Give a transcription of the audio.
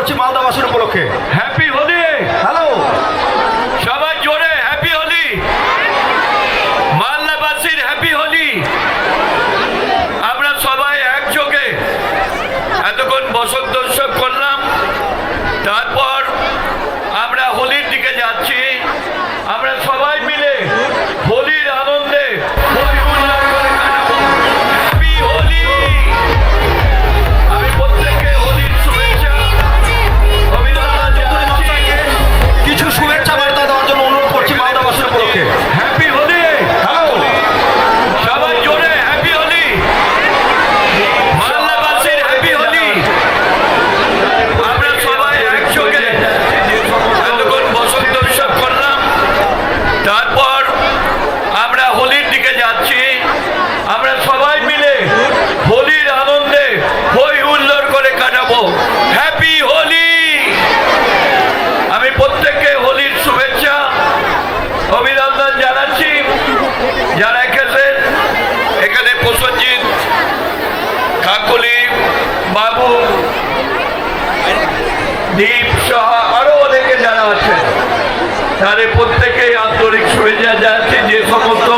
করছি মালদাবাসীর উপলক্ষে। Happy Holi. Hello, সবাই জোরে হ্যাপি হোলি। মালদাবাসীর হ্যাপি হোলি। আমরা সবাই একযোগে এতক্ষণ বসন্ত উৎসব করলাম, তারপর আমরা হোলির দিকে যাচ্ছি। আমরা সবাই মিলে হোলির আনন্দে হই হুল্লোড় করে কাটাবো। হ্যাপি হোলি। আমি প্রত্যেককে হোলির শুভেচ্ছা অভিনন্দন জানাচ্ছি। কিছু শুভেচ্ছা বার্তা দেওয়ার জন্য অনুরোধ করছি মালদাবাসীর উপলক্ষে। হ্যাপি হোলি। হ্যালো, সবাই জোরে হ্যাপি হোলি। মালদাবাসীর হ্যাপি হোলি। আমরা সবাই একযোগে এতক্ষণ বসন্ত উৎসব করলাম, তারপর আমরা হোলির দিকে যাচ্ছি। আমরা সবাই মিলে হোলির আনন্দে হই হুল্লোড় করে কাটাবো। হ্যাপি হোলি। আমি প্রত্যেককে হোলির শুভেচ্ছা অভিনন্দন জানাচ্ছি। যারা এসেছেন, এখানে প্রসঞ্জিৎ, কাকলি, বাবু, দীপ সহ আরো অনেকে যারা আছেন, তাদের প্রত্যেকেই আন্তরিক শুভেচ্ছা জানাচ্ছি। যে সমস্ত